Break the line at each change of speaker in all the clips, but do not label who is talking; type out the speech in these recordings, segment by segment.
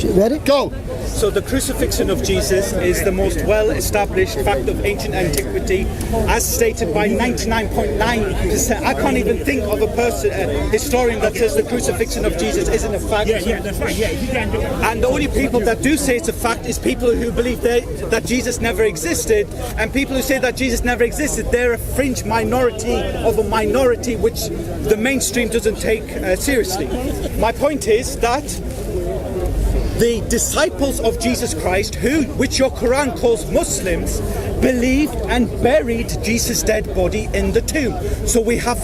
Ready?
Go.
So the crucifixion of Jesus is the most well-established fact of ancient antiquity, as stated by 99.9%. I can't even think of a person, a historian, that says the crucifixion of Jesus isn't a fact.
Yeah, that's right. Yeah, you can do it.
And the only people that do say it's a fact is people who believe that Jesus never existed, and people who say that Jesus never existed, they're a fringe minority of a minority which the mainstream doesn't take seriously. My point is that the disciples of Jesus Christ, which your Quran calls Muslims, believed and buried Jesus' dead body in the tomb. So we have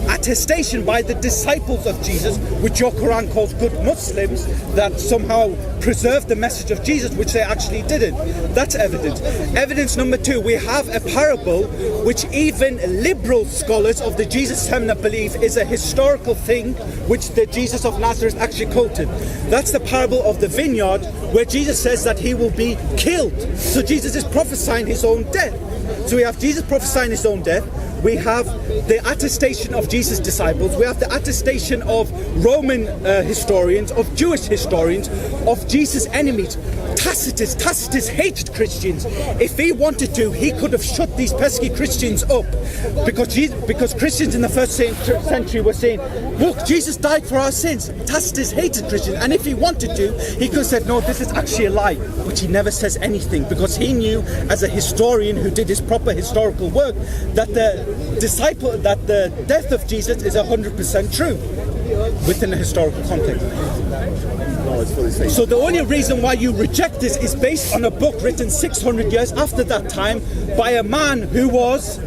attestation by the disciples of Jesus, which your Quran calls good Muslims, that somehow preserved the message of Jesus, which they actually didn't. That's evidence. Evidence number two, we have a parable which even liberal scholars of the Jesus seminar believe is a historical thing, which the Jesus of Nazareth actually quoted. That's the parable of the vineyard, where Jesus says that he will be killed. So Jesus is prophesying his own death. So we have Jesus prophesying his own death. We have the attestation of Jesus' disciples. We have the attestation of Roman historians, of Jewish historians, of Jesus' enemies. Tacitus hated Christians. If he wanted to, he could have shut these pesky Christians up, because Christians in the first century were saying, look, Jesus died for our sins. Tacitus hated Christians, and if he wanted to, he could have said, no, this is actually a lie. But he never says anything, because he knew, as a historian who did his proper historical work, that the death of Jesus is 100% true within a historical context. So the only reason why you reject this is based on a book written 600 years after that time by a man who was,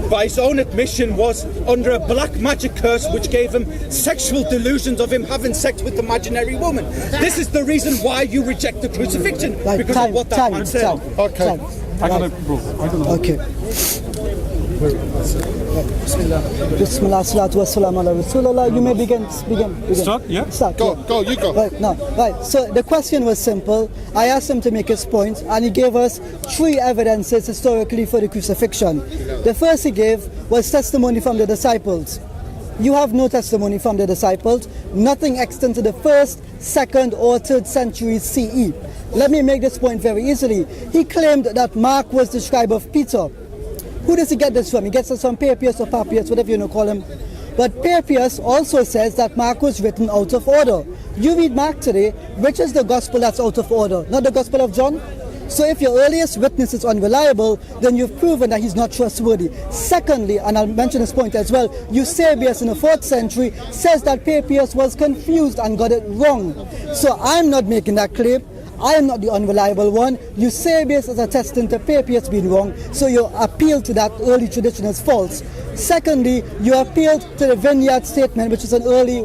by his own admission, was under a black magic curse which gave him sexual delusions of him having sex with imaginary woman. This is the reason why you reject the crucifixion, because of what that man said.
Okay.
I don't know.
Okay. Bismillah, salatu wassalamu ala Rasulullah. You may begin.
Start, yeah?
Start.
Go, you go.
Right. So the question was simple. I asked him to make his point, and he gave us 3 evidences historically for the crucifixion. The first he gave was testimony from the disciples. You have no testimony from the disciples, nothing extant to the 1st, 2nd, or 3rd century CE. Let me make this point very easily. He claimed that Mark was the scribe of Peter. Who does he get this from? He gets this from Papias or Papias, whatever you call him. But Papias also says that Mark was written out of order. You read Mark today, which is the gospel that's out of order? Not the gospel of John? So if your earliest witness is unreliable, then you've proven that he's not trustworthy. Secondly, and I'll mention this point as well, Eusebius in the 4th century says that Papias was confused and got it wrong. So I'm not making that claim. I am not the unreliable one. Eusebius is attesting to Papias being wrong, so your appeal to that early tradition is false. Secondly, you appealed to the vineyard statement, which is an early,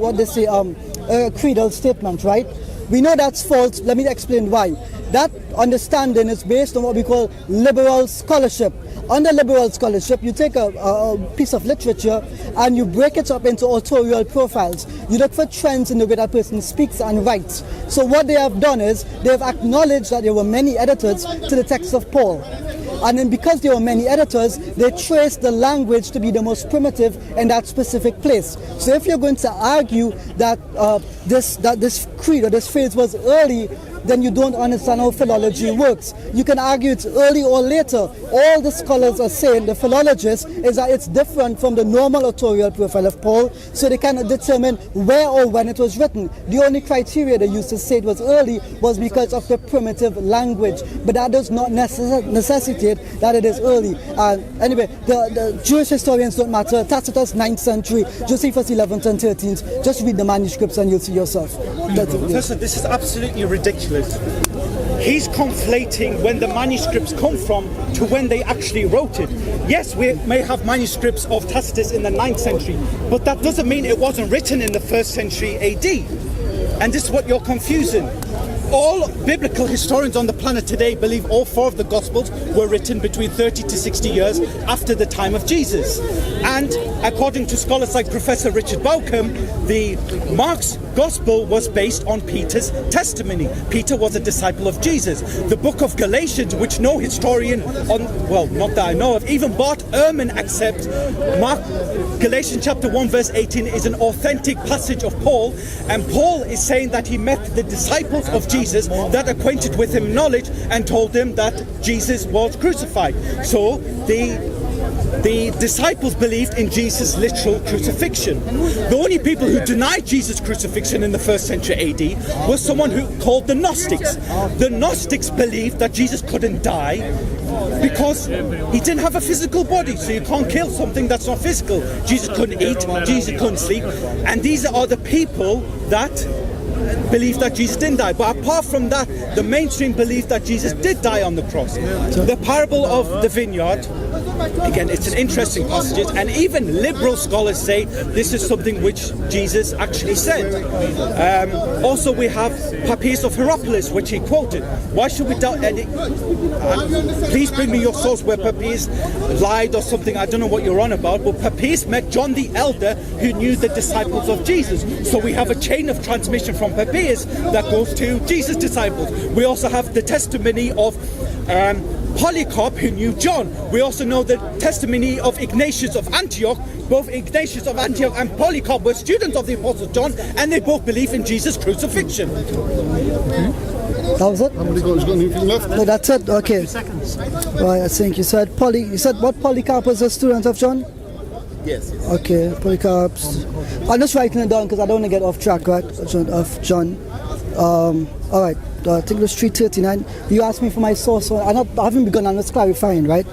creedal statement, right? We know that's false. Let me explain why. That understanding is based on what we call liberal scholarship. Under liberal scholarship, you take a piece of literature and you break it up into authorial profiles. You look for trends in the way that person speaks and writes. So what they have done is they've acknowledged that there were many editors to the text of Paul. And then because there were many editors, they traced the language to be the most primitive in that specific place. So if you're going to argue that this creed or this phrase was early, then you don't understand how philology works. You can argue it's early or later. All the scholars are saying, the philologists, is that it's different from the normal authorial profile of Paul, so they cannot determine where or when it was written. The only criteria they used to say it was early was because of the primitive language, but that does not necessitate that it is early. Anyway, the Jewish historians don't matter. Tacitus, 9th century, Josephus, 11th and 13th. Just read the manuscripts and you'll see yourself.
Professor, this is absolutely ridiculous. He's conflating when the manuscripts come from to when they actually wrote it. Yes, we may have manuscripts of Tacitus in the 9th century, but that doesn't mean it wasn't written in the 1st century AD. And this is what you're confusing. all biblical historians on the planet today believe all 4 of the Gospels were written between 30 to 60 years after the time of Jesus. And according to scholars like Professor Richard Bauckham, the Mark's Gospel was based on Peter's testimony. Peter was a disciple of Jesus. The book of Galatians, which no historian not that I know of, even Bart Ehrman accepts, Galatians chapter 1 verse 18 is an authentic passage of Paul, and Paul is saying that he met the disciples of Jesus that acquainted with him knowledge and told them that Jesus was crucified. So the disciples believed in Jesus' literal crucifixion. The only people who denied Jesus' crucifixion in the 1st century AD was someone who called the Gnostics. The Gnostics believed that Jesus couldn't die because he didn't have a physical body, so you can't kill something that's not physical. Jesus couldn't eat, Jesus couldn't sleep, and these are the people that believe that Jesus didn't die. But apart from that, the mainstream belief that Jesus did die on the cross. The parable of the vineyard, again, it's an interesting passage, and even liberal scholars say this is something which Jesus actually said. Also, we have Papias of Hierapolis, which he quoted. Why should we doubt any? Please bring me your source where Papias lied or something. I don't know what you're on about, but Papias met John the Elder, who knew the disciples of Jesus. So we have a chain of transmission from Papias that goes to Jesus' disciples. We also have the testimony of Polycarp, who knew John. We also know the testimony of Ignatius of Antioch. Both Ignatius of Antioch and Polycarp were students of the Apostle John, and they both believe in Jesus' crucifixion.
That was it?
How many got anything left?
No, that's it. Okay. Right, I think you said what Polycarp was a student of John?
Yes.
Okay, Polycarp's. I'm just writing it down because I don't want to get off track, right? Of John. All right. I think it was 339. You asked me for my source. I haven't begun. I'm just clarifying, right?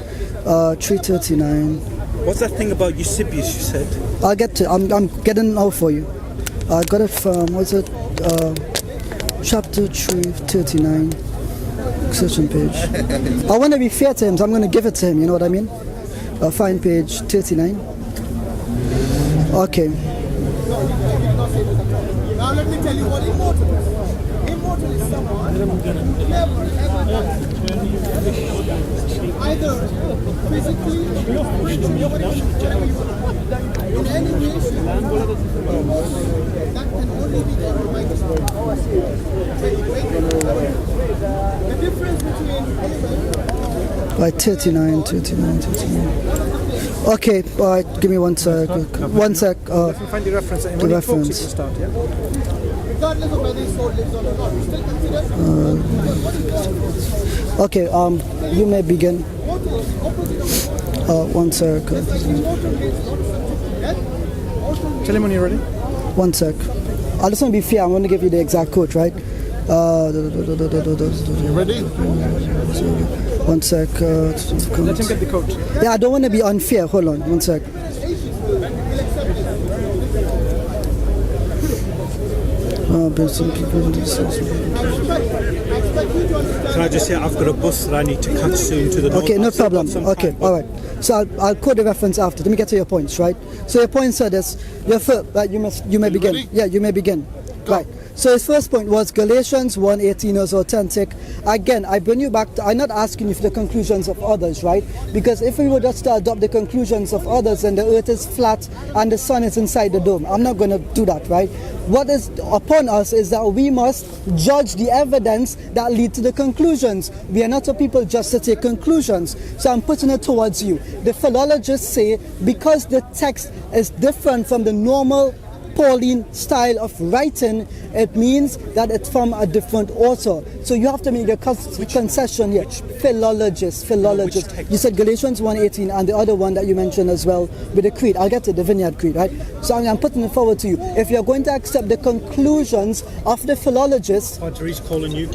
339.
What's that thing about Eusebius you said?
I'll get to. I'm getting it now for you. I got it from. What's it? Chapter 339. Section page. I want to be fair to him, so I'm going to give it to him. You know what I mean? Find page 39. Okay.
Now let me tell you what immortal is. Immortal is someone who never ever dies. Either physically, spiritually, whatever you in any way, immortal that can only be done by the Spirit. The difference between
Right, 39. Okay, all right, give me one sec. One sec.
Find the reference. And when
The
it talks,
reference.
it will start, yeah?
regardless of whether his soul lives on or not, we still consider
Okay, you may begin. One sec.
Tell him when you're ready.
One sec. I just want to be fair. I'm going to give you the exact quote, right?
You ready?
One sec.
Let him get the coat.
Yeah, I don't want to be unfair. Hold on. One sec.
Can I just say I've got a bus that I need to catch soon to the north.
Okay, no
I've still got
problem.
some
Okay,
time.
all right. So I'll quote the reference after. Let me get to your points, right? So your points are this. Your first, right, you may begin.
ready?
Yeah, you may begin. Right. So his first point was Galatians 1:18 is authentic. Again, I bring you back to, I'm not asking you for the conclusions of others, right? Because if we were just to adopt the conclusions of others, then the earth is flat and the sun is inside the dome. I'm not going to do that, right? What is upon us is that we must judge the evidence that lead to the conclusions. We are not a people just to take conclusions. So I'm putting it towards you. The philologists say because the text is different from the normal Pauline style of writing, it means that it's from a different author. So you have to make a concession here. Philologist. You said Galatians 1:18 and the other one that you mentioned as well with the creed. I'll get to the Vineyard Creed, right? So I'm putting it forward to you. If you're going to accept the conclusions of the philologist,
Padre's calling you.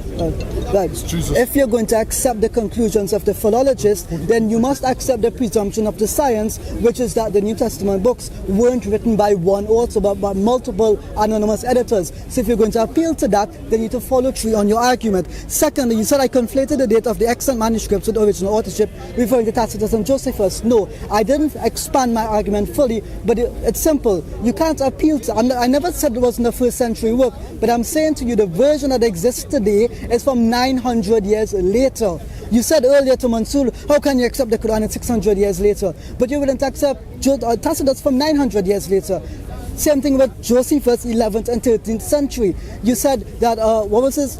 right. If you're going to accept the conclusions of the philologist, then you must accept the presumption of the science, which is that the New Testament books weren't written by one author but by multiple anonymous editors. So if you're going to appeal to that, then you need to follow through on your argument. Secondly, you said I conflated the date of the extant manuscripts with original authorship, referring to Tacitus and Josephus. No, I didn't expand my argument fully, but it's simple. simple. You can't appeal to, I never said it wasn't a first century work, but I'm saying to you the version that exists today is from 900 years later. You said earlier to Mansour, how can you accept the Quran 600 years later? But you wouldn't accept Tacitus from 900 years later. Same thing with Josephus, 11th and 13th century. You said that, what was this?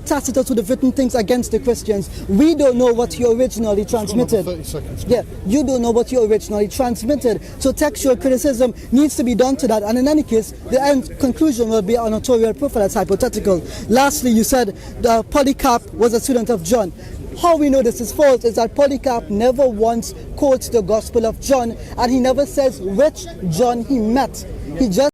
Tacitus would have written things against the Christians. We don't know what he originally transmitted.
30 seconds.
Yeah, you don't know what he originally transmitted. So textual criticism needs to be done to that. And in any case, the end conclusion will be a notorial proof that's hypothetical. Lastly, you said Polycarp was a student of John. How we know this is false is that Polycarp never once quotes the Gospel of John, and he never says which John he met. He just